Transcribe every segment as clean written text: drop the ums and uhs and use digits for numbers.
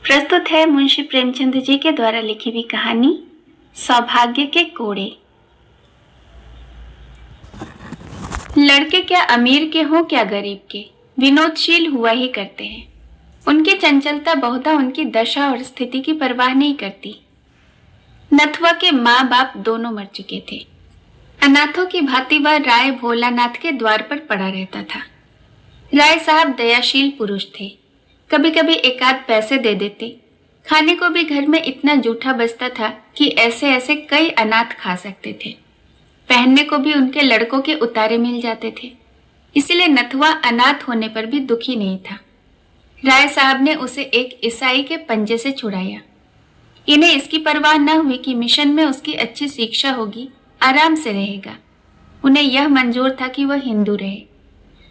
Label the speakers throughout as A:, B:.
A: प्रस्तुत है मुंशी प्रेमचंद जी के द्वारा लिखी हुई कहानी सौभाग्य के कोड़े। लड़के क्या अमीर के हों क्या गरीब के, विनोदशील हुआ ही करते हैं। उनकी चंचलता बहुधा उनकी दशा और स्थिति की परवाह नहीं करती। नथुआ के माँ बाप दोनों मर चुके थे। अनाथों की भांति वह राय भोलानाथ के द्वार पर पड़ा रहता था। राय साहब दयाशील पुरुष थे। कभी कभी एकाध पैसे दे देते। खाने को भी घर में इतना जूठा बचता था कि ऐसे ऐसे कई अनाथ खा सकते थे। पहनने को भी उनके लड़कों के उतारे मिल जाते थे। इसलिए नथुआ अनाथ होने पर भी दुखी नहीं था। राय साहब ने उसे एक ईसाई के पंजे से छुड़ाया। इन्हें इसकी परवाह न हुई कि मिशन में उसकी अच्छी शिक्षा होगी, आराम से रहेगा। उन्हें यह मंजूर था कि वह हिंदू रहे।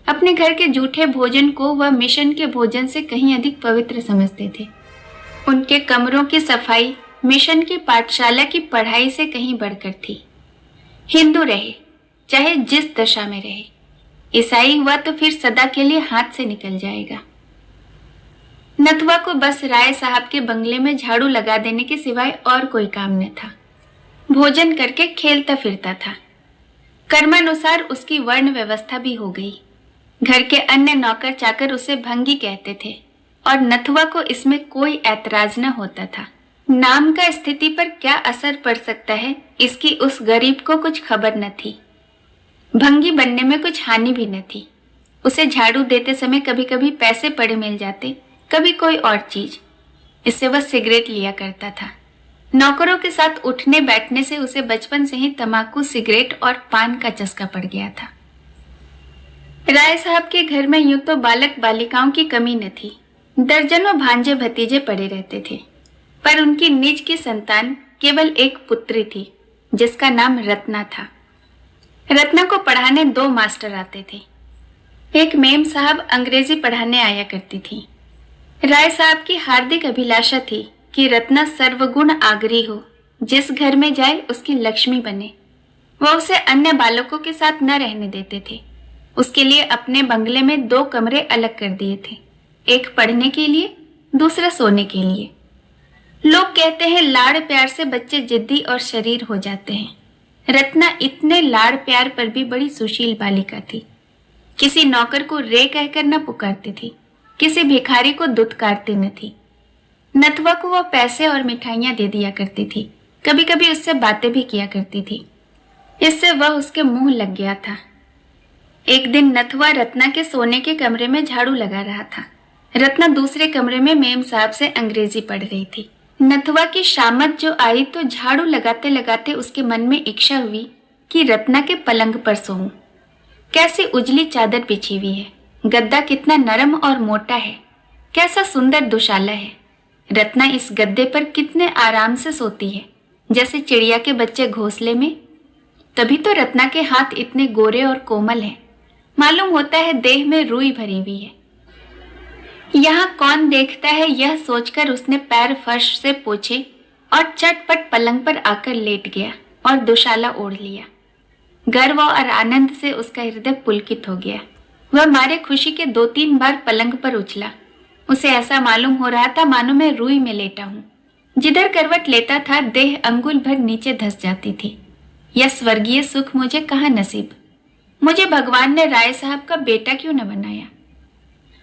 A: अपने घर के जूठे भोजन को वह मिशन के भोजन से कहीं अधिक पवित्र समझते थे। उनके कमरों की सफाई मिशन की पाठशाला की पढ़ाई से कहीं बढ़कर थी। हिंदू रहे, चाहे जिस दशा में रहे। ईसाई हुआ तो फिर सदा के लिए हाथ से निकल जाएगा। नथुआ को बस राय साहब के बंगले में झाड़ू लगा देने के सिवाय और कोई काम न था। भोजन करके खेलता फिरता था। कर्मानुसार उसकी वर्ण व्यवस्था भी हो गई। घर के अन्य नौकर चाकर उसे भंगी कहते थे और नथुआ को इसमें कोई ऐतराज न होता था। नाम का स्थिति पर क्या असर पड़ सकता है, इसकी उस गरीब को कुछ खबर न थी। भंगी बनने में कुछ हानि भी न थी। उसे झाड़ू देते समय कभी कभी पैसे पड़े मिल जाते, कभी कोई और चीज। इससे वह सिगरेट लिया करता था। नौकरों के साथ उठने बैठने से उसे बचपन से ही तंबाकू, सिगरेट और पान का चस्का पड़ गया था। राय साहब के घर में यूं तो बालक बालिकाओं की कमी न थी। दर्जनों भांजे भतीजे पड़े रहते थे, पर उनकी निज की संतान केवल एक पुत्री थी, जिसका नाम रत्ना था। रत्ना को पढ़ाने दो मास्टर आते थे। एक मेम साहब अंग्रेजी पढ़ाने आया करती थी। राय साहब की हार्दिक अभिलाषा थी कि रत्ना सर्वगुण आगरी हो, जिस घर में जाए उसकी लक्ष्मी बने। वह उसे अन्य बालकों के साथ न रहने देते थे। उसके लिए अपने बंगले में दो कमरे अलग कर दिए थे, एक पढ़ने के लिए, दूसरा सोने के लिए। लोग कहते हैं लाड़ प्यार से बच्चे जिद्दी और शरीर हो जाते हैं। रत्ना इतने लाड़ प्यार पर भी बड़ी सुशील बालिका थी। किसी नौकर को रे कहकर न पुकारती थी, किसी भिखारी को दुत्कारती न थी। नथुआ को वह पैसे और मिठाइयां दे दिया करती थी। कभी कभी उससे बातें भी किया करती थी। इससे वह उसके मुंह लग गया था। एक दिन नथुआ रत्ना के सोने के कमरे में झाड़ू लगा रहा था। रत्ना दूसरे कमरे में मेम साहब से अंग्रेजी पढ़ रही थी। नथुआ की शामत जो आई तो झाड़ू लगाते लगाते उसके मन में इच्छा हुई कि रत्ना के पलंग पर सोऊं। कैसी उजली चादर बिछी हुई है, गद्दा कितना नरम और मोटा है, कैसा सुंदर दुशाला है। रत्ना इस गद्दे पर कितने आराम से सोती है, जैसे चिड़िया के बच्चे घोंसले में। तभी तो रत्ना के हाथ इतने गोरे और कोमल हैं। मालूम होता है देह में रुई भरी हुई है। यहाँ कौन देखता है, यह सोचकर उसने पैर फर्श से पोछे और चटपट पलंग पर आकर लेट गया और दुशाला ओढ़ लिया। गर्व और आनंद से उसका हृदय पुलकित हो गया। वह मारे खुशी के 2-3 बार पलंग पर उछला। उसे ऐसा मालूम हो रहा था मानो मैं रुई में लेटा हूँ। जिधर करवट लेता था देह अंगुल भर नीचे धंस जाती थी। यह स्वर्गीय सुख मुझे कहाँ नसीब। मुझे भगवान ने राय साहब का बेटा क्यों न बनाया।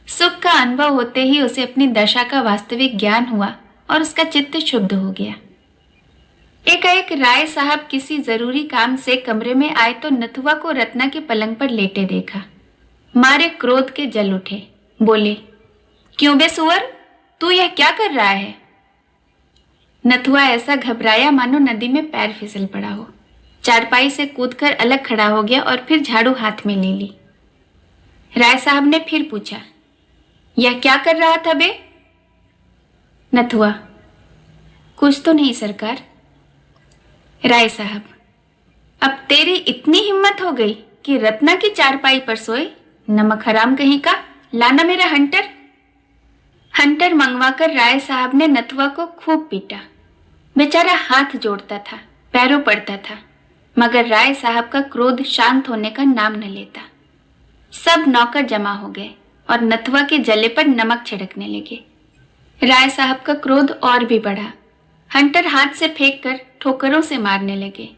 A: सुख का अनुभव होते ही उसे अपनी दशा का वास्तविक ज्ञान हुआ और उसका चित्त शुद्ध हो गया। एकाएक राय साहब किसी जरूरी काम से कमरे में आए तो नथुआ को रत्ना के पलंग पर लेटे देखा। मारे क्रोध के जल उठे। बोले, क्यों बे सुअर, तू यह क्या कर रहा है? नथुआ ऐसा घबराया मानो नदी में पैर फिसल पड़ा हो। चारपाई से कूदकर अलग खड़ा हो गया और फिर झाड़ू हाथ में ले ली। राय साहब ने फिर पूछा, यह क्या कर रहा था बे? नथुआ, कुछ तो नहीं सरकार। राय साहब, अब तेरी इतनी हिम्मत हो गई कि रत्ना की चारपाई पर सोए? नमक हराम कहीं का, लाना मेरा हंटर। हंटर मंगवाकर राय साहब ने नथुआ को खूब पीटा। बेचारा हाथ जोड़ता था, पैरों पड़ता था, मगर राय साहब का क्रोध शांत होने का नाम न लेता। सब नौकर जमा हो गए और नथुआ के जले पर नमक छिड़कने लगे। राय साहब का क्रोध और भी बढ़ा। हंटर हाथ से फेंक कर ठोकरों से मारने लगे।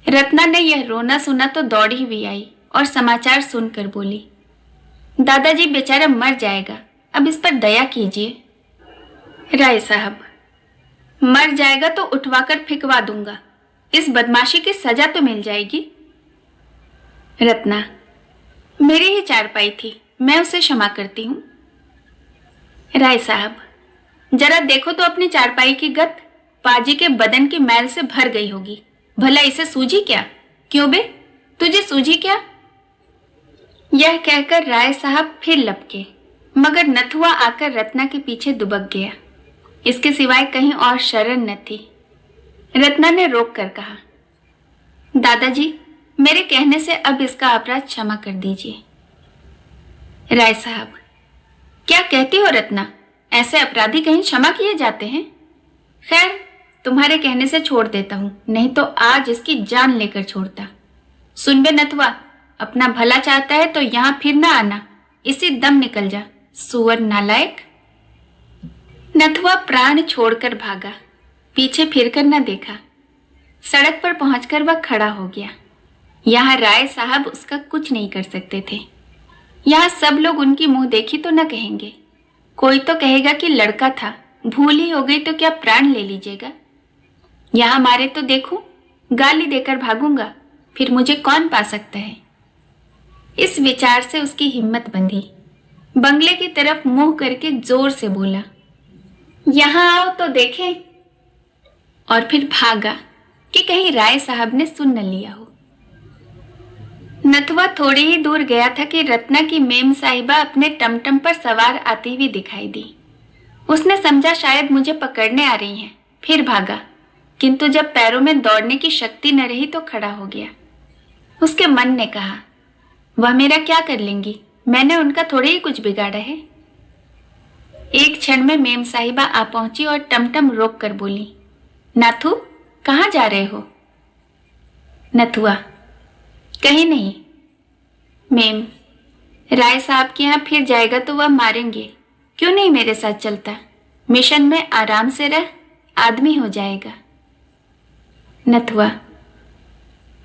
A: रत्ना ने यह रोना सुना तो दौड़ी हुई आई और समाचार सुनकर बोली, दादाजी बेचारा मर जाएगा, अब इस पर दया कीजिए। राय साहब, मर जाएगा तो उठवाकर फेंकवा दूंगा, इस बदमाशी की सजा तो मिल जाएगी। रत्ना, मेरी ही चारपाई थी, मैं उसे क्षमा करती हूं। राय साहब, जरा देखो तो अपनी चारपाई की गत, पाजी के बदन की मैल से भर गई होगी। भला इसे सूझी क्या? क्यों बे, तुझे सूझी क्या? यह कहकर राय साहब फिर लपके, मगर नथुआ आकर रत्ना के पीछे दुबक गया। इसके सिवाय कहीं और शरण न थी। रत्ना ने रोक कर कहा, दादाजी, मेरे कहने से अब इसका अपराध क्षमा कर दीजिए। राय साहब, क्या कहती हो रत्ना? ऐसे अपराधी कहीं क्षमा किए जाते हैं? खैर, तुम्हारे कहने से छोड़ देता हूं, नहीं तो आज इसकी जान लेकर छोड़ता। सुन बे नथुआ, अपना भला चाहता है तो यहां फिर ना आना, इसी दम निकल जा, सुअर नालायक। नथुआ प्राण छोड़कर भागा, पीछे फिरकर न देखा। सड़क पर पहुंचकर वह खड़ा हो गया। यहां राय साहब उसका कुछ नहीं कर सकते थे। यहां सब लोग उनकी मुंह देखी तो न कहेंगे, कोई तो कहेगा कि लड़का था, भूल ही हो गई तो क्या प्राण ले लीजिएगा। यहां मारे तो देखूं, गाली देकर भागूंगा, फिर मुझे कौन पा सकता है। इस विचार से उसकी हिम्मत बंधी। बंगले की तरफ मुंह करके जोर से बोला, यहां आओ तो देखें। और फिर भागा कि कहीं राय साहब ने सुन न लिया हो। नथुआ थोड़ी ही दूर गया था कि रत्ना की मेम साहिबा अपने टमटम पर सवार आती हुई दिखाई दी। उसने समझा शायद मुझे पकड़ने आ रही हैं, फिर भागा, किंतु जब पैरों में दौड़ने की शक्ति न रही तो खड़ा हो गया। उसके मन ने कहा, वह मेरा क्या कर लेंगी, मैंने उनका थोड़े ही कुछ बिगाड़ा है। एक क्षण में मेम साहिबा आ पहुंची और टमटम रोक कर बोली, नाथू, कहां जा रहे हो? नथुआ, कहीं नहीं। मेम, राय साहब के यहां फिर जाएगा तो वह मारेंगे, क्यों नहीं मेरे साथ चलता? मिशन में आराम से रह, आदमी हो जाएगा। नथुआ,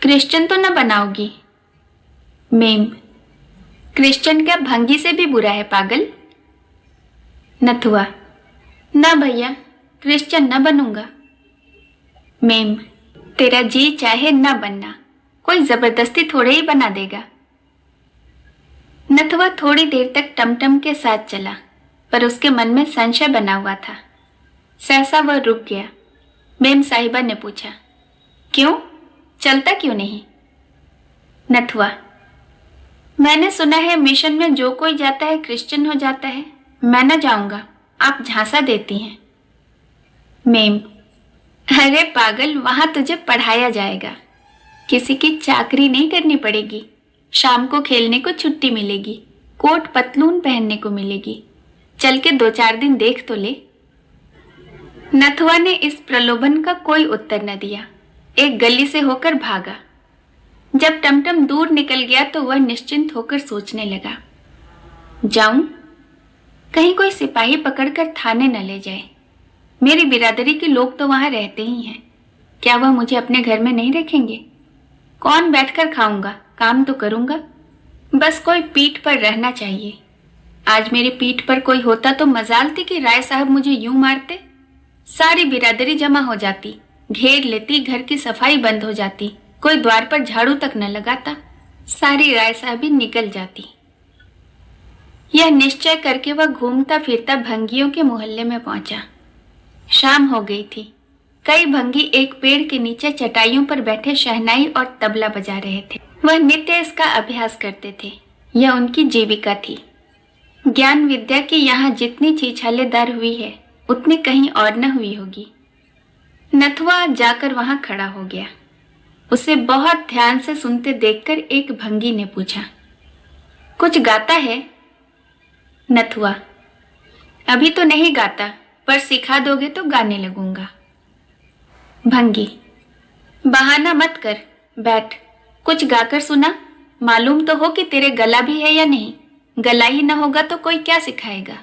A: क्रिश्चियन तो न बनाओगी? मेम, क्रिश्चियन क्या भंगी से भी बुरा है पागल? नथुआ, ना भैया, क्रिश्चियन न बनूंगा। मेम, तेरा जी चाहे न बनना, कोई जबरदस्ती थोड़े ही बना देगा। नथुआ थोड़ी देर तक टमटम के साथ चला, पर उसके मन में संशय बना हुआ था। सहसा वह रुक गया। मेम साहिबा ने पूछा, क्यों, चलता क्यों नहीं? नथुआ, मैंने सुना है मिशन में जो कोई जाता है क्रिश्चियन हो जाता है, मैं न जाऊंगा, आप झांसा देती हैं। मेम, अरे पागल, वहां तुझे पढ़ाया जाएगा, किसी की चाकरी नहीं करनी पड़ेगी, शाम को खेलने को छुट्टी मिलेगी, कोट पतलून पहनने को मिलेगी, चल के 2-4 दिन देख तो ले। नथुआ ने इस प्रलोभन का कोई उत्तर न दिया, एक गली से होकर भागा। जब टमटम दूर निकल गया तो वह निश्चिंत होकर सोचने लगा, जाऊं, कहीं कोई सिपाही पकड़कर थाने न ले जाए। मेरी बिरादरी के लोग तो वहां रहते ही हैं, क्या वह मुझे अपने घर में नहीं रखेंगे? कौन बैठकर खाऊंगा, काम तो करूंगा, बस कोई पीठ पर रहना चाहिए। आज मेरी पीठ पर कोई होता तो मजाल थी कि राय साहब मुझे यूं मारते। सारी बिरादरी जमा हो जाती, घेर लेती, घर की सफाई बंद हो जाती, कोई द्वार पर झाड़ू तक न लगाता, सारी राय साहबी निकल जाती। यह निश्चय करके वह घूमता फिरता भंगियों के मोहल्ले में पहुंचा। शाम हो गई थी। कई भंगी एक पेड़ के नीचे चटाइयों पर बैठे शहनाई और तबला बजा रहे थे। वह नित्य इसका अभ्यास करते थे, यह उनकी जीविका थी। ज्ञान विद्या की यहाँ जितनी छीछालेदार हुई है, उतनी कहीं और न हुई होगी। नथुआ जाकर वहां खड़ा हो गया। उसे बहुत ध्यान से सुनते देखकर एक भंगी ने पूछा, कुछ गाता है? नथुआ, अभी तो नहीं गाता, पर सिखा दोगे तो गाने लगूंगा। भंगी, बहाना मत कर, बैठ, कुछ गाकर सुना, मालूम तो हो कि तेरे गला भी है या नहीं। गला ही न होगा तो कोई क्या सिखाएगा।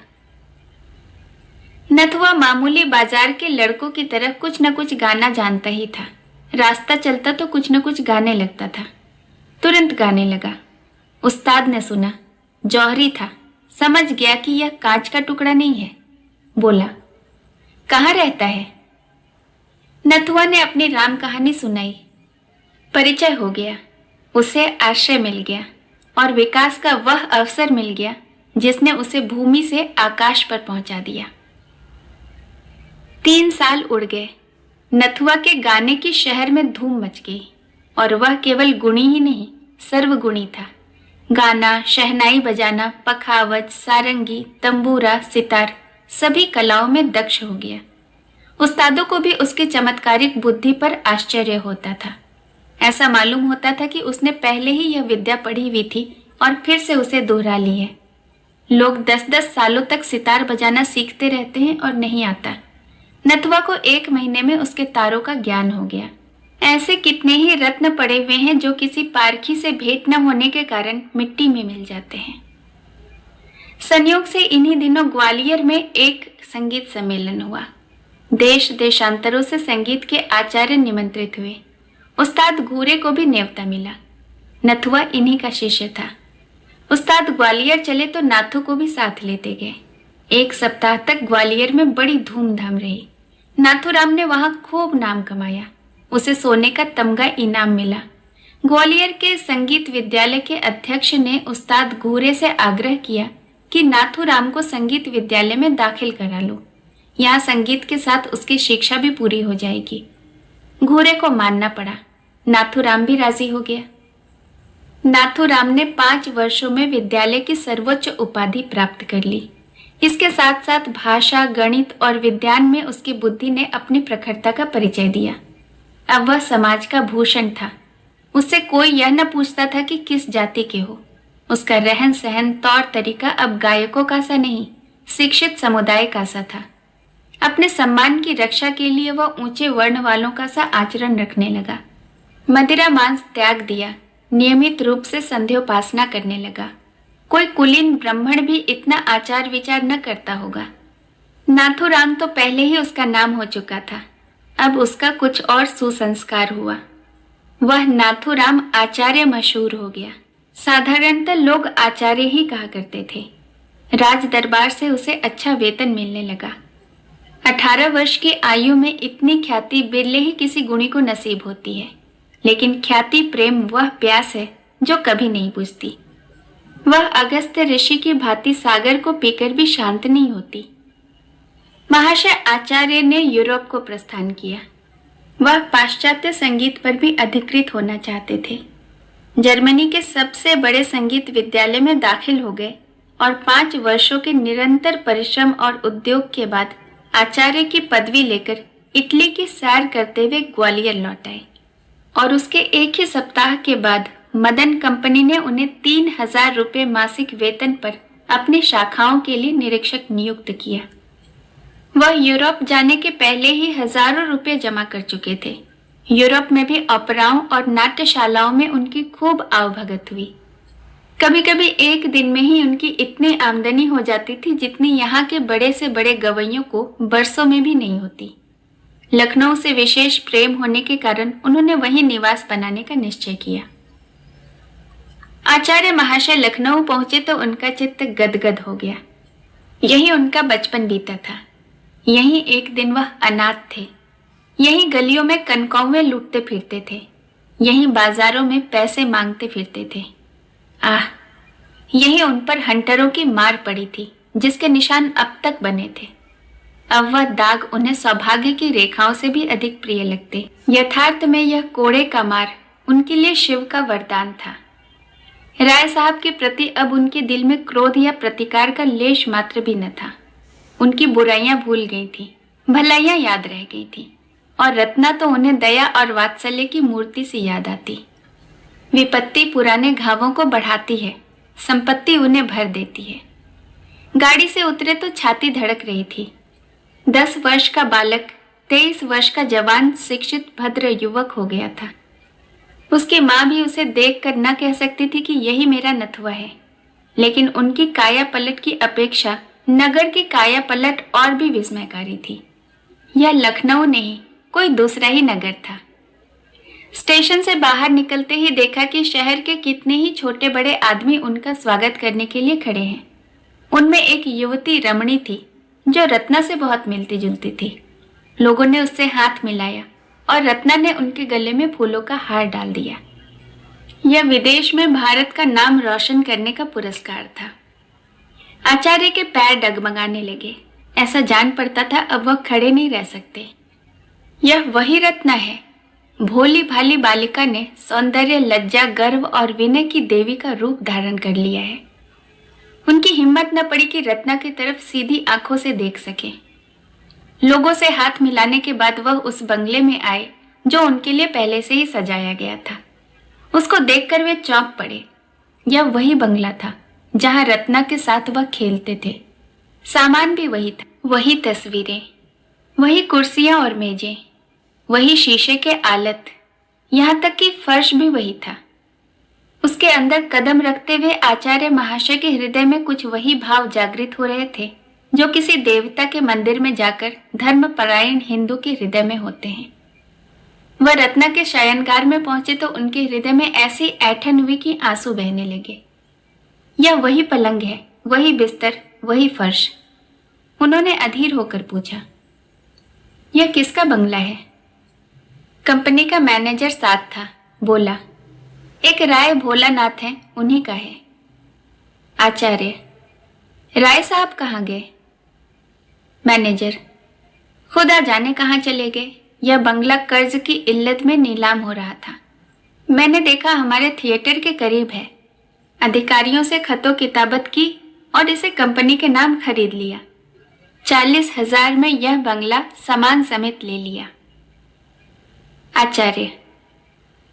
A: नथुआ मामूली बाजार के लड़कों की तरह कुछ न कुछ गाना जानता ही था। रास्ता चलता तो कुछ न कुछ गाने लगता था। तुरंत गाने लगा। उस्ताद ने सुना, जौहरी था, समझ गया कि यह कांच का टुकड़ा नहीं है। बोला, कहाँ रहता है? नथुआ ने अपनी राम कहानी सुनाई। परिचय हो गया, उसे आश्रय मिल गया और विकास का वह अवसर मिल गया जिसने उसे भूमि से आकाश पर पहुंचा दिया। 3 साल उड़ गए। नथुआ के गाने की शहर में धूम मच गई और वह केवल गुणी ही नहीं, सर्वगुणी था। गाना, शहनाई बजाना, पखावज, सारंगी, तंबूरा, सितार, सभी कलाओं में दक्ष हो गया। उस्तादों को भी उसके चमत्कारिक बुद्धि पर आश्चर्य होता था। ऐसा मालूम होता था कि उसने पहले ही यह विद्या पढ़ी हुई थी और फिर से उसे दोहरा ली है। लोग 10-10 सालों तक सितार बजाना सीखते रहते हैं और नहीं आता। नथुआ को 1 महीने में उसके तारों का ज्ञान हो गया। ऐसे कितने ही रत्न पड़े हुए हैं जो किसी पारखी से भेंट न होने के कारण मिट्टी में मिल जाते हैं। संयोग से इन्हीं दिनों ग्वालियर में एक संगीत सम्मेलन हुआ। देश देशांतरों से संगीत के आचार्य निमंत्रित हुए। उस्ताद घूरे को भी न्योता मिला। नथुआ इन्हीं का शिष्य था। उस्ताद ग्वालियर चले तो नाथू को भी साथ लेते गए। 1 सप्ताह तक ग्वालियर में बड़ी धूमधाम रही। नाथूराम ने वहां खूब नाम कमाया। उसे सोने का तमगा इनाम मिला। ग्वालियर के संगीत विद्यालय के अध्यक्ष ने उस्ताद घूरे से आग्रह किया कि नाथूराम को संगीत विद्यालय में दाखिल करा लो। यहाँ संगीत के साथ उसकी शिक्षा भी पूरी हो जाएगी। घूरे को मानना पड़ा। नाथूराम भी राजी हो गया। नाथूराम ने 5 वर्षों में विद्यालय की सर्वोच्च उपाधि प्राप्त कर ली। इसके साथ साथ भाषा, गणित और विज्ञान में उसकी बुद्धि ने अपनी प्रखरता का परिचय दिया। अब वह समाज का भूषण था। उससे कोई यह न पूछता था कि किस जाति के हो। उसका रहन सहन, तौर तरीका अब गायकों का सा नहीं, शिक्षित समुदाय का सा था। अपने सम्मान की रक्षा के लिए वह ऊंचे वर्ण वालों का सा आचरण रखने लगा। मदिरा मांस त्याग दिया। नियमित रूप से संध्योपासना करने लगा। कोई कुलीन ब्राह्मण भी इतना आचार विचार न करता होगा। नाथूराम तो पहले ही उसका नाम हो चुका था। अब उसका कुछ और सुसंस्कार हुआ। वह नाथूराम आचार्य मशहूर हो गया। साधारणतः लोग आचार्य ही कहा करते थे। राज दरबार से उसे अच्छा वेतन मिलने लगा। 18 वर्ष की आयु में इतनी ख्याति बिरले ही किसी गुणी को नसीब होती है। लेकिन ख्याति प्रेम वह प्यास है जो कभी नहीं बुझती। वह अगस्त्य ऋषि की भांति सागर को पीकर भी शांत नहीं होती। महाशय आचार्य ने यूरोप को प्रस्थान किया। वह पाश्चात्य संगीत पर भी अधिकृत होना चाहते थे। जर्मनी के सबसे बड़े संगीत विद्यालय में दाखिल हो गए और 5 वर्षों के निरंतर परिश्रम और उद्योग के बाद आचार्य की पदवी लेकर इटली की सैर करते हुए ग्वालियर लौट आए। और उसके 1 ही सप्ताह के बाद मदन कंपनी ने उन्हें 3000 रुपये मासिक वेतन पर अपनी शाखाओं के लिए निरीक्षक नियुक्त किया। वह यूरोप जाने के पहले ही हजारों रुपये जमा कर चुके थे। यूरोप में भी ओपेराओं और नाट्यशालाओं में उनकी खूब आवभगत हुई। कभी कभी एक दिन में ही उनकी इतनी आमदनी हो जाती थी जितनी यहाँ के बड़े से बड़े गवैयों को बरसों में भी नहीं होती। लखनऊ से विशेष प्रेम होने के कारण उन्होंने वहीं निवास बनाने का निश्चय किया। आचार्य महाशय लखनऊ पहुंचे तो उनका चित्त गदगद हो गया। यही उनका बचपन बीता था। यही एक दिन वह अनाथ थे। यही गलियों में कनकौवे लूटते फिरते थे। यही बाजारों में पैसे मांगते फिरते थे। आह, यही उन पर हंटरों की मार पड़ी थी जिसके निशान अब तक बने थे। अब वह दाग उन्हें सौभाग्य की रेखाओं से भी अधिक प्रिय लगते। यथार्थ में यह कोड़े का मार उनके लिए शिव का वरदान था। राय साहब के प्रति अब उनके दिल में क्रोध या प्रतिकार का लेश मात्र भी न था। उनकी बुराइयां भूल गई थी, भलाइयां याद रह गई थी और रत्ना तो उन्हें दया और वात्सल्य की मूर्ति से याद आती। विपत्ति पुराने घावों को बढ़ाती है, संपत्ति उन्हें भर देती है। गाड़ी से उतरे तो छाती धड़क रही थी। 10 वर्ष का बालक 23 वर्ष का जवान शिक्षित भद्र युवक हो गया था। उसकी माँ भी उसे देखकर न कह सकती थी कि यही मेरा नथुआ है, लेकिन उनकी काया पलट की अपेक्षा नगर की काया पलट और भी विस्मयकारी थी। यह लखनऊ नहीं, कोई दूसरा ही नगर था। स्टेशन से बाहर निकलते ही देखा कि शहर के कितने ही छोटे बड़े आदमी उनका स्वागत करने के लिए खड़े हैं। उनमें एक युवती रमणी थी जो रत्ना से बहुत मिलती जुलती थी। लोगों ने उससे हाथ मिलाया और रत्ना ने उनके गले में फूलों का हार डाल दिया। यह विदेश में भारत का नाम रोशन करने का पुरस्कार था। आचार्य के पैर डगमगाने लगे। ऐसा जान पड़ता था अब वह खड़े नहीं रह सकते। यह वही रत्ना है। भोली भाली बालिका ने सौंदर्य, लज्जा, गर्व और विनय की देवी का रूप धारण कर लिया है। उनकी हिम्मत न पड़ी कि रत्ना की तरफ सीधी आंखों से देख सके। लोगों से हाथ मिलाने के बाद वह उस बंगले में आए जो उनके लिए पहले से ही सजाया गया था। उसको देखकर वे चौंक पड़े। यह वही बंगला था जहां रत्ना के साथ वह खेलते थे। सामान भी वही था, वही तस्वीरें, वही कुर्सियां और मेजें, वही शीशे के आलत, यहाँ तक कि फर्श भी वही था। उसके अंदर कदम रखते हुए आचार्य महाशय के हृदय में कुछ वही भाव जागृत हो रहे थे जो किसी देवता के मंदिर में जाकर धर्मपरायण हिंदू के हृदय में होते हैं। वह रत्ना के शयनगार में पहुंचे तो उनके हृदय में ऐसी ऐंठन हुई कि आंसू बहने लगे। यह वही पलंग है, वही बिस्तर, वही फर्श। उन्होंने अधीर होकर पूछा, यह किसका बंगला है? कंपनी का मैनेजर साथ था। बोला, एक राय भोलानाथ है, उन्हीं का है। आचार्य, राय साहब कहाँ गए? मैनेजर, खुदा जाने कहाँ चले गए। यह बंगला कर्ज की इल्लत में नीलाम हो रहा था। मैंने देखा हमारे थिएटर के करीब है। अधिकारियों से खतो किताबत की और इसे कंपनी के नाम खरीद लिया। 40,000 में यह बंगला सामान समेत ले लिया। आचार्य,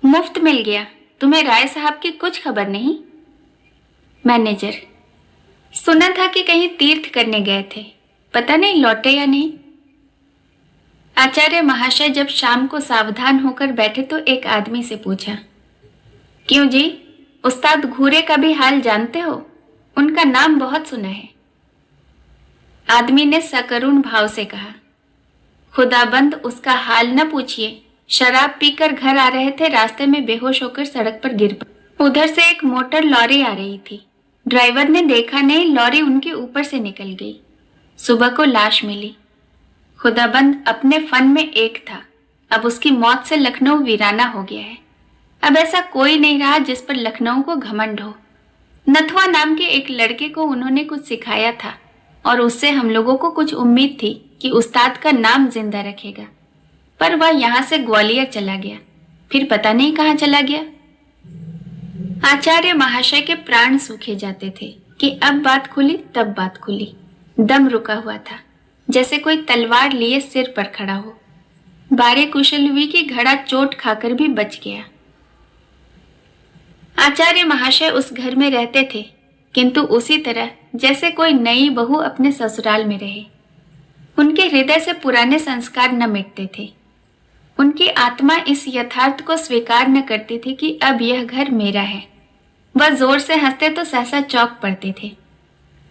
A: मुफ्त मिल गया? तुम्हें राय साहब की कुछ खबर नहीं? मैनेजर, सुना था कि कहीं तीर्थ करने गए थे, पता नहीं लौटे या नहीं। आचार्य महाशय जब शाम को सावधान होकर बैठे तो एक आदमी से पूछा, क्यों जी, उस्ताद घूरे का भी हाल जानते हो? उनका नाम बहुत सुना है। आदमी ने सकरुण भाव से कहा, खुदाबंद उसका हाल न पूछिए। शराब पीकर घर आ रहे थे, रास्ते में बेहोश होकर सड़क पर गिर पड़े। उधर से एक मोटर लॉरी आ रही थी। ड्राइवर ने देखा नहीं, लॉरी उनके ऊपर से निकल गई। सुबह को लाश मिली। खुदाबंद अपने फन में एक था। अब उसकी मौत से लखनऊ वीराना हो गया है। अब ऐसा कोई नहीं रहा जिस पर लखनऊ को घमंड हो। नथुआ नाम के एक लड़के को उन्होंने कुछ सिखाया था और उससे हम लोगों को कुछ उम्मीद थी कि उस्ताद का नाम जिंदा रखेगा, पर वह यहां से ग्वालियर चला गया, फिर पता नहीं कहां चला गया। आचार्य महाशय के प्राण सूखे जाते थे कि अब बात खुली तब बात खुली। दम रुका हुआ था, जैसे कोई तलवार लिए सिर पर खड़ा हो। बारे कुशल हुई कि घड़ा चोट खाकर भी बच गया। आचार्य महाशय उस घर में रहते थे, किंतु उसी तरह जैसे कोई नई बहू अपने ससुराल में रहे। उनके हृदय से पुराने संस्कार न मिटते थे। उनकी आत्मा इस यथार्थ को स्वीकार न करती थी कि अब यह घर मेरा है। वह जोर से हंसते तो सहसा चौंक पड़ते थे।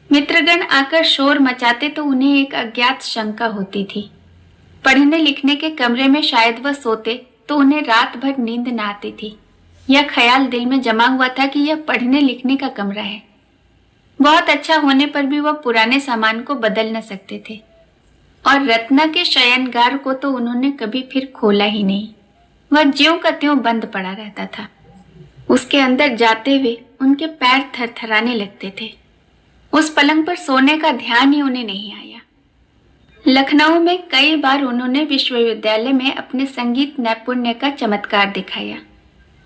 A: मित्रगण आकर शोर मचाते तो उन्हें एक अज्ञात शंका होती थी। पढ़ने लिखने के कमरे में शायद वह सोते तो उन्हें रात भर नींद न आती थी। यह ख्याल दिल में जमा हुआ था कि यह पढ़ने लिखने का कमरा है। बहुत अच्छा होने पर भी वह पुराने सामान को बदल न सकते थे और रत्ना के शयनगार को तो उन्होंने कभी फिर खोला ही नहीं। वह ज्यों का त्यों बंद पड़ा रहता था। उसके अंदर जाते हुए उनके पैर थरथराने लगते थे। उस पलंग पर सोने का ध्यान ही उन्हें नहीं आया। लखनऊ में कई बार उन्होंने विश्वविद्यालय में अपने संगीत नैपुण्य का चमत्कार दिखाया।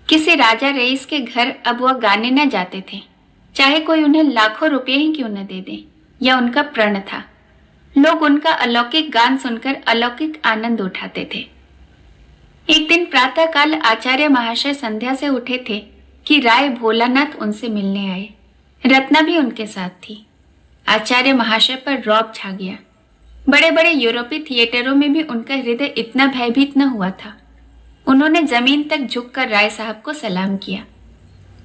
A: किसी राजा रईस के घर अब वह गाने न जाते थे, चाहे कोई उन्हें लाखों रुपए ही क्यों न दे दे। यह उनका प्रण था। लोग उनका अलौकिक गान सुनकर अलौकिक आनंद उठाते थे। एक दिन प्रातःकाल आचार्य महाशय संध्या से उठे थे कि राय भोलानाथ उनसे मिलने आए। रत्ना भी उनके साथ थी। आचार्य महाशय पर रौब छा गया। बड़े बड़े यूरोपीय थिएटरों में भी उनका हृदय इतना भयभीत न हुआ था। उन्होंने जमीन तक झुककर राय साहब को सलाम किया।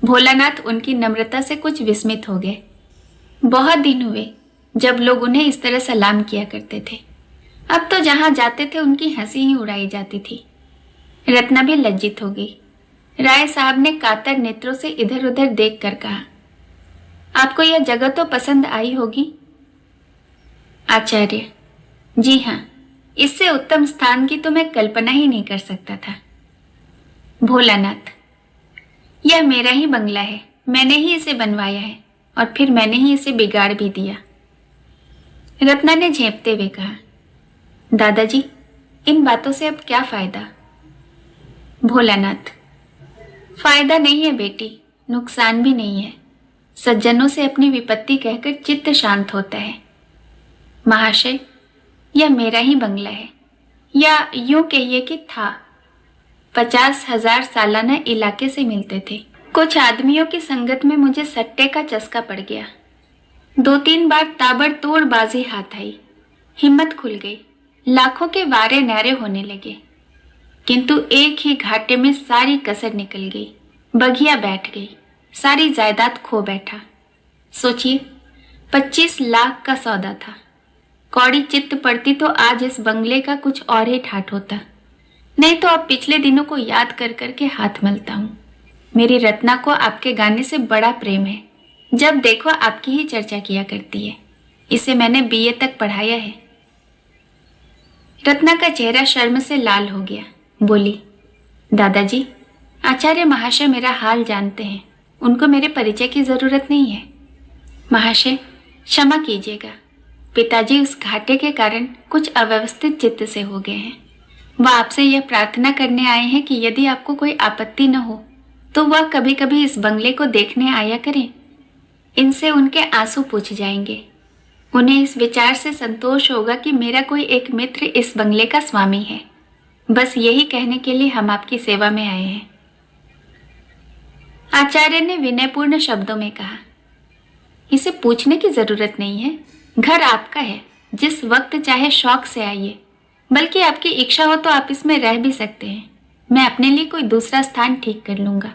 A: भोलानाथ उनकी नम्रता से कुछ विस्मित हो गए। बहुत दिन हुए, जब लोग उन्हें इस तरह सलाम किया करते थे। अब तो जहां जाते थे उनकी हंसी ही उड़ाई जाती थी। रत्ना भी लज्जित हो गई। राय साहब ने कातर नेत्रों से इधर उधर देखकर कहा, आपको यह जगह तो पसंद आई होगी? आचार्य, जी हाँ, इससे उत्तम स्थान की तो मैं कल्पना ही नहीं कर सकता था। भोलानाथ, यह मेरा ही बंगला है, मैंने ही इसे बनवाया है और फिर मैंने ही इसे बिगाड़ भी दिया। रत्ना ने झेंपते हुए कहा, दादाजी, इन बातों से अब क्या फायदा? भोलानाथ, फायदा नहीं है बेटी, नुकसान भी नहीं है। सज्जनों से अपनी विपत्ति कहकर चित्त शांत होता है। महाशय, यह मेरा ही बंगला है, या यूं कहिए कि था। 50,000 सालाना इलाके से मिलते थे। कुछ आदमियों की संगत में मुझे सट्टे का चस्का पड़ गया। 2-3 बार ताबड़तोड़ बाजी हाथ आई, हिम्मत खुल गई, लाखों के वारे न्यारे होने लगे, किंतु एक ही घाटे में सारी कसर निकल गई। बघिया बैठ गई, सारी जायदाद खो बैठा। सोचिए, 25 लाख का सौदा था। कौड़ी चित्त पड़ती तो आज इस बंगले का कुछ और ही ठाठ होता, नहीं तो अब पिछले दिनों को याद कर करके हाथ मलता हूँ। मेरी रत्ना को आपके गाने से बड़ा प्रेम है, जब देखो आपकी ही चर्चा किया करती है। इसे मैंने बीए तक पढ़ाया है। रत्ना का चेहरा शर्म से लाल हो गया। बोली, दादाजी, आचार्य महाशय मेरा हाल जानते हैं, उनको मेरे परिचय की जरूरत नहीं है। महाशय, क्षमा कीजिएगा, पिताजी उस घाटे के कारण कुछ अव्यवस्थित चित्त से हो गए हैं। वह आपसे यह प्रार्थना करने आए हैं कि यदि आपको कोई आपत्ति न हो तो वह कभी कभी इस बंगले को देखने आया करें। इनसे उनके आंसू पूछ जाएंगे। उन्हें इस विचार से संतोष होगा कि मेरा कोई एक मित्र इस बंगले का स्वामी है। बस यही कहने के लिए हम आपकी सेवा में आए हैं। आचार्य ने विनयपूर्ण शब्दों में कहा, इसे पूछने की जरूरत नहीं है, घर आपका है, जिस वक्त चाहे शौक से आइए, बल्कि आपकी इच्छा हो तो आप इसमें रह भी सकते हैं। मैं अपने लिए कोई दूसरा स्थान ठीक कर लूंगा।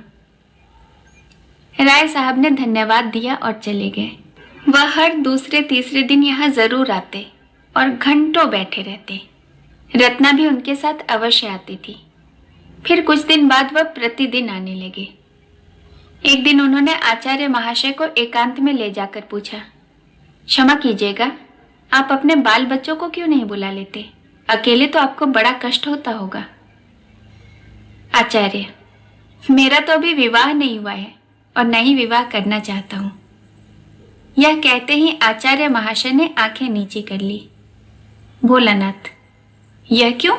A: राय साहब ने धन्यवाद दिया और चले गए। वह हर दूसरे तीसरे दिन यहाँ जरूर आते और घंटों बैठे रहते। रत्ना भी उनके साथ अवश्य आती थी। फिर कुछ दिन बाद वह प्रतिदिन आने लगे। एक दिन उन्होंने आचार्य महाशय को एकांत में ले जाकर पूछा, क्षमा कीजिएगा, आप अपने बाल बच्चों को क्यों नहीं बुला लेते? अकेले तो आपको बड़ा कष्ट होता होगा। आचार्य, मेरा तो अभी विवाह नहीं हुआ है और न ही विवाह करना चाहता हूं। यह कहते ही आचार्य महाशय ने आंखें नीची कर ली। भोलानाथ, यह क्यों?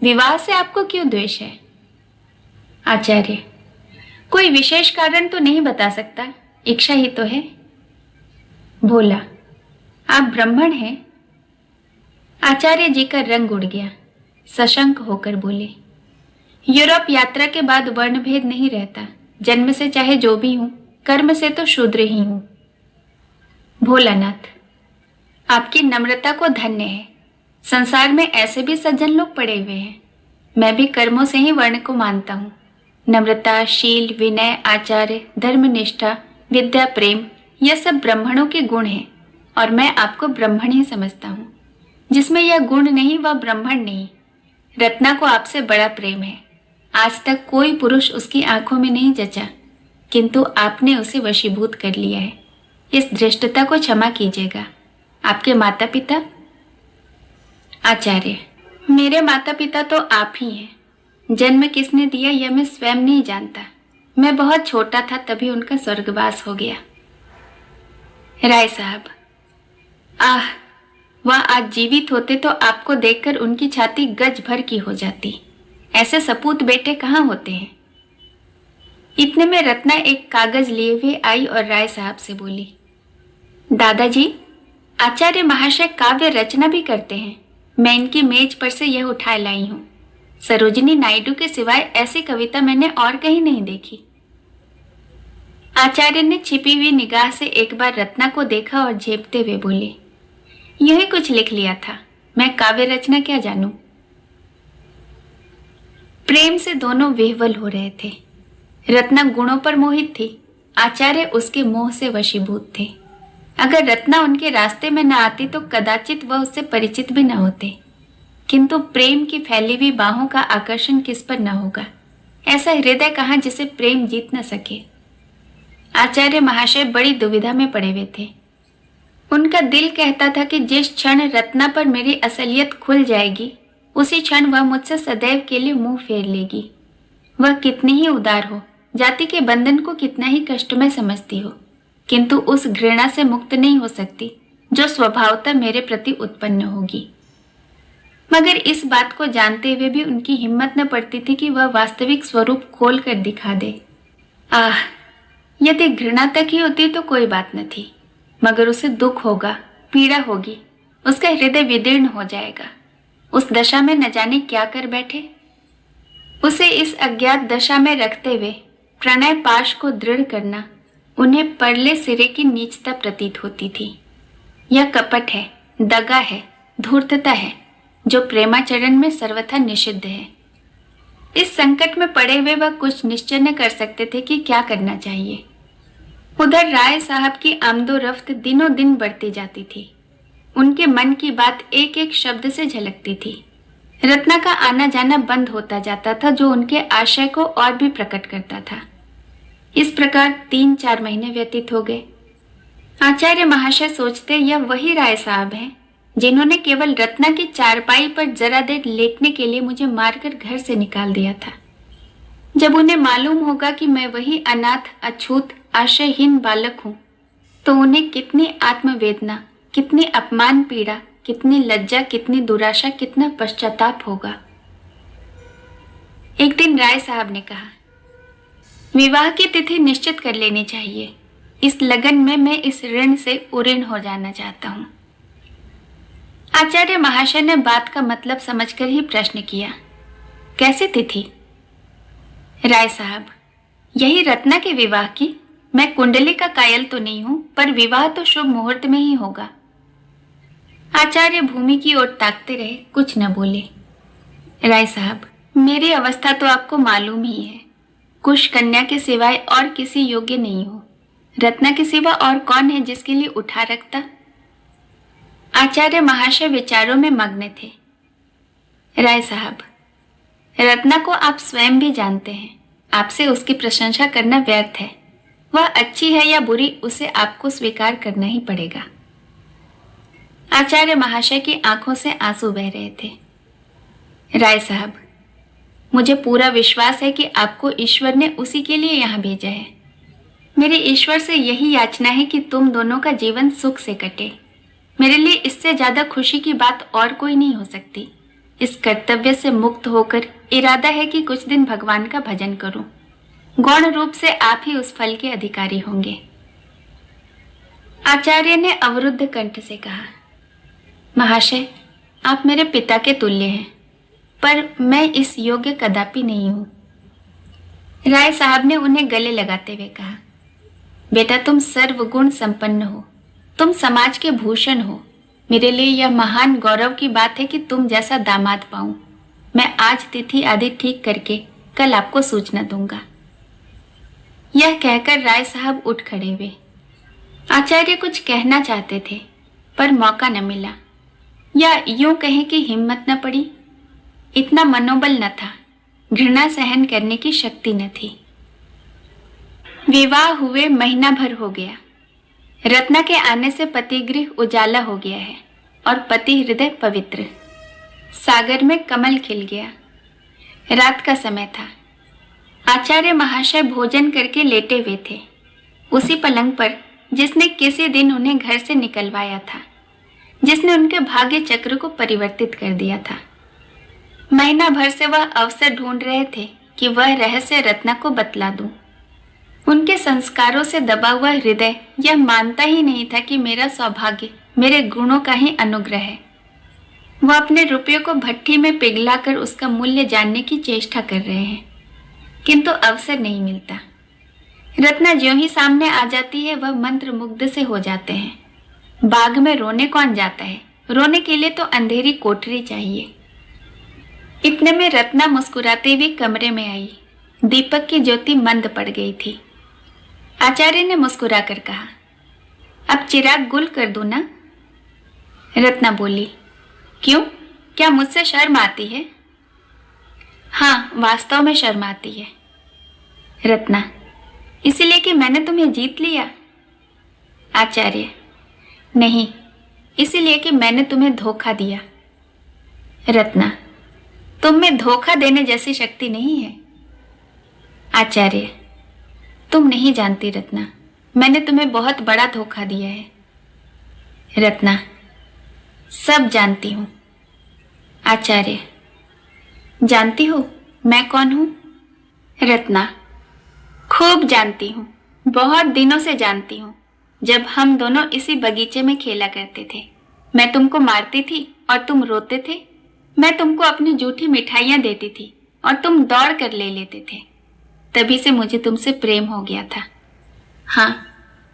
A: विवाह से आपको क्यों द्वेष है? आचार्य, कोई विशेष कारण तो नहीं बता सकता, इच्छा ही तो है। भोला, आप ब्राह्मण हैं? आचार्य जी का रंग उड़ गया। सशंक होकर बोले, यूरोप यात्रा के बाद वर्णभेद नहीं रहता। जन्म से चाहे जो भी हूं, कर्म से तो शूद्र ही हूं। भोलानाथ, आपकी नम्रता को धन्य है। संसार में ऐसे भी सज्जन लोग पड़े हुए हैं। मैं भी कर्मों से ही वर्ण को मानता हूं। नम्रता, शील, विनय, आचार्य, धर्मनिष्ठा, विद्या, प्रेम, यह सब ब्राह्मणों के गुण हैं और मैं आपको ब्राह्मण ही समझता हूं। जिसमें यह गुण नहीं वह ब्राह्मण नहीं। रत्ना को आपसे बड़ा प्रेम है। आज तक कोई पुरुष उसकी आंखों में नहीं जचा, किंतु आपने उसे वशीभूत कर लिया है। इस धृष्टता को क्षमा कीजिएगा। आपके माता पिता? आचार्य, मेरे माता पिता तो आप ही हैं। जन्म किसने दिया यह मैं स्वयं नहीं जानता। मैं बहुत छोटा था तभी उनका स्वर्गवास हो गया। राय साहब, आह, वह आज जीवित होते तो आपको देखकर उनकी छाती गज भर की हो जाती। ऐसे सपूत बेटे कहाँ होते हैं। इतने में रत्ना एक कागज लिए हुए आई और राय साहब से बोली, दादाजी, आचार्य महाशय काव्य रचना भी करते हैं। मैं इनकी मेज पर से यह उठा लाई हूं। सरोजिनी नायडू के सिवाय ऐसी कविता मैंने और कहीं नहीं देखी। आचार्य ने छिपी हुई निगाह से एक बार रत्ना को देखा और झेपते हुए बोले, यही कुछ लिख लिया था, मैं काव्य रचना क्या जानूं। प्रेम से दोनों विह्वल हो रहे थे। रत्ना गुणों पर मोहित थी, आचार्य उसके मोह से वशीभूत थे। अगर रत्ना उनके रास्ते में न आती तो कदाचित वह उससे परिचित भी न होते। किंतु प्रेम की फैली हुई बाहों का आकर्षण किस पर न होगा? ऐसा हृदय कहाँ जिसे प्रेम जीत न सके। आचार्य महाशय बड़ी दुविधा में पड़े हुए थे। उनका दिल कहता था कि जिस क्षण रत्ना पर मेरी असलियत खुल जाएगी, उसी क्षण वह मुझसे सदैव के लिए मुंह फेर लेगी। वह कितनी ही उदार हो, जाति के बंधन को कितना ही कष्टमय समझती हो, किंतु उस घृणा से मुक्त नहीं हो सकती जो स्वभावतः मेरे प्रति उत्पन्न होगी। मगर इस बात को जानते हुए भी उनकी हिम्मत न पड़ती थी कि वह वास्तविक स्वरूप खोल कर दिखा दे। आह, यदि घृणा तक ही होती तो कोई बात न थी, मगर उसे दुख होगा, पीड़ा होगी, उसका हृदय विदीर्ण हो जाएगा। उस दशा में न जाने क्या कर बैठे। उसे इस अज्ञात दशा में रखते हुए प्रणय पाश को दृढ़ करना उन्हें परले सिरे की नीचता प्रतीत होती थी। यह कपट है, दगा है, धूर्तता है, जो प्रेमाचरण में सर्वथा निषिद्ध है। इस संकट में पड़े हुए वह कुछ निश्चय न कर सकते थे कि क्या करना चाहिए। उधर राय साहब की आमदोरफ्त दिनों दिन बढ़ती जाती थी। उनके मन की बात एक एक शब्द से झलकती थी। रत्ना का आना जाना बंद होता जाता था, जो उनके आशय को और भी प्रकट करता था। इस प्रकार 3-4 महीने व्यतीत हो गए। आचार्य महाशय सोचते यह वही राय साहब हैं जिन्होंने केवल रत्ना की चारपाई पर जरा देर लेटने के लिए मुझे मारकर घर से निकाल दिया था। जब उन्हें मालूम होगा कि मैं वही अनाथ, अछूत, आश्रयहीन बालक हूं, तो उन्हें कितनी आत्मवेदना, कितनी अपमान पीड़ा, कितनी लज्जा, कितनी दुराशा, कितना पश्चाताप होगा। एक दिन राय साहब ने कहा, विवाह की तिथि निश्चित कर लेनी चाहिए। इस लगन में मैं इस ऋण से उऋण हो जाना चाहता हूं। आचार्य महाशय ने बात का मतलब समझकर ही प्रश्न किया, कैसी तिथि? राय साहब, यही रत्ना के विवाह की। मैं कुंडली का कायल तो नहीं हूं, पर विवाह तो शुभ मुहूर्त में ही होगा। आचार्य भूमि की ओर ताकते रहे, कुछ न बोले। राय साहब, मेरी अवस्था तो आपको मालूम ही है। कुश कन्या के सिवाय और किसी योग्य नहीं हो। रत्ना के सिवा और कौन है जिसके लिए उठा रखता? आचार्य महाशय विचारों में मग्न थे। राय साहब, रत्ना को आप स्वयं भी जानते हैं। आपसे उसकी प्रशंसा करना व्यर्थ है। वह अच्छी है या बुरी, उसे आपको स्वीकार करना ही पड़ेगा। आचार्य महाशय की आंखों से आंसू बह रहे थे। राय साहब, मुझे पूरा विश्वास है कि आपको ईश्वर ने उसी के लिए यहाँ भेजा है। मेरे ईश्वर से यही याचना है कि तुम दोनों का जीवन सुख से कटे। मेरे लिए इससे ज्यादा खुशी की बात और कोई नहीं हो सकती। इस कर्तव्य से मुक्त होकर इरादा है कि कुछ दिन भगवान का भजन करूं। गौण रूप से आप ही उस फल के अधिकारी होंगे। आचार्य ने अवरुद्ध कंठ से कहा, महाशय, आप मेरे पिता के तुल्य हैं, पर मैं इस योग्य कदापि नहीं हूं। राय साहब ने उन्हें गले लगाते हुए कहा, बेटा, तुम सर्वगुण संपन्न हो, तुम समाज के भूषण हो। मेरे लिए यह महान गौरव की बात है कि तुम जैसा दामाद पाऊं। मैं आज तिथि आदि ठीक करके कल आपको सूचना दूंगा। यह कहकर राय साहब उठ खड़े हुए। आचार्य कुछ कहना चाहते थे, पर मौका न मिला, या यूं कहें कि हिम्मत न पड़ी। इतना मनोबल न था, घृणा सहन करने की शक्ति न थी। विवाह हुए महीना भर हो गया। रत्ना के आने से पतिगृह उजाला हो गया है और पति हृदय पवित्र। सागर में कमल खिल गया। रात का समय था। आचार्य महाशय भोजन करके लेटे हुए थे, उसी पलंग पर जिसने किसी दिन उन्हें घर से निकलवाया था, जिसने उनके भाग्य चक्र को परिवर्तित कर दिया था। महीना भर से वह अवसर ढूंढ रहे थे कि वह रहस्य रत्ना को बतला दूं। उनके संस्कारों से दबा हुआ हृदय यह मानता ही नहीं था कि मेरा सौभाग्य मेरे गुणों का ही अनुग्रह है। वह अपने रुपये को भट्ठी में पिघलाकर उसका मूल्य जानने की चेष्टा कर रहे हैं, किंतु अवसर नहीं मिलता। रत्ना ज्यों ही सामने आ जाती है, वह मंत्र मुग्ध से हो जाते हैं। बाग में रोने कौन जाता है? रोने के लिए तो अंधेरी कोठरी चाहिए। इतने में रत्ना मुस्कुराते हुए कमरे में आई। दीपक की ज्योति मंद पड़ गई थी। आचार्य ने मुस्कुराकर कहा, अब चिराग गुल कर दूं ना? रत्ना बोली। क्यों, क्या मुझसे शर्म आती है? हाँ, वास्तव में शर्म आती है। रत्ना, इसीलिए कि मैंने तुम्हें जीत लिया? आचार्य, नहीं, इसीलिए कि मैंने तुम्हें धोखा दिया। रत्ना, तुम में धोखा देने जैसी शक्ति नहीं है। आचार्य, तुम नहीं जानती रत्ना, मैंने तुम्हें बहुत बड़ा धोखा दिया है। रत्ना, सब जानती हूं। आचार्य, जानती हो मैं कौन हूं? रत्ना, खूब जानती हूं, बहुत दिनों से जानती हूं। जब हम दोनों इसी बगीचे में खेला करते थे, मैं तुमको मारती थी और तुम रोते थे। मैं तुमको अपनी झूठी मिठाइयां देती थी और तुम दौड़ कर ले लेते थे। तभी से मुझे तुमसे प्रेम हो गया था। हाँ,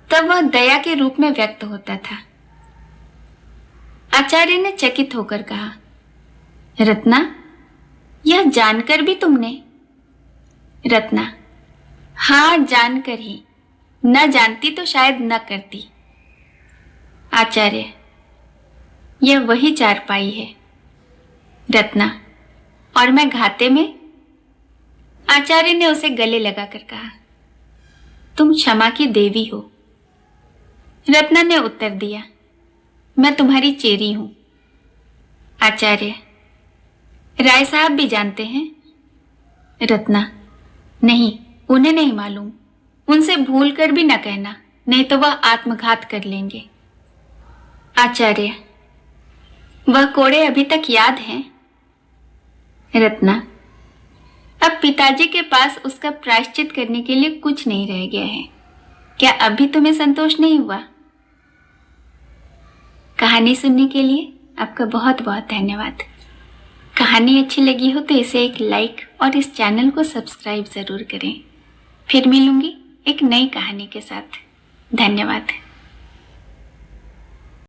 A: तब वह दया के रूप में व्यक्त होता था। आचार्य ने चकित होकर कहा, रत्ना, यह जानकर भी तुमने? रत्ना, हाँ, जानकर ही। न जानती तो शायद न करती। आचार्य, यह वही चारपाई है। रत्ना, और मैं घाते में? आचार्य ने उसे गले लगाकर कहा, तुम क्षमा की देवी हो। रत्ना ने उत्तर दिया, मैं तुम्हारी चेरी हूं। आचार्य, राय साहब भी जानते हैं? रत्ना, नहीं, उन्हें नहीं मालूम। उनसे भूल कर भी न कहना, नहीं तो वह आत्मघात कर लेंगे। आचार्य, वह कोड़े अभी तक याद हैं? रत्ना, अब पिताजी के पास उसका प्रायश्चित करने के लिए कुछ नहीं रह गया है। क्या अभी तुम्हें संतोष नहीं हुआ? कहानी सुनने के लिए आपका बहुत बहुत धन्यवाद। कहानी अच्छी लगी हो तो इसे एक लाइक और इस चैनल को सब्सक्राइब जरूर करें। फिर मिलूंगी एक नई कहानी के साथ। धन्यवाद।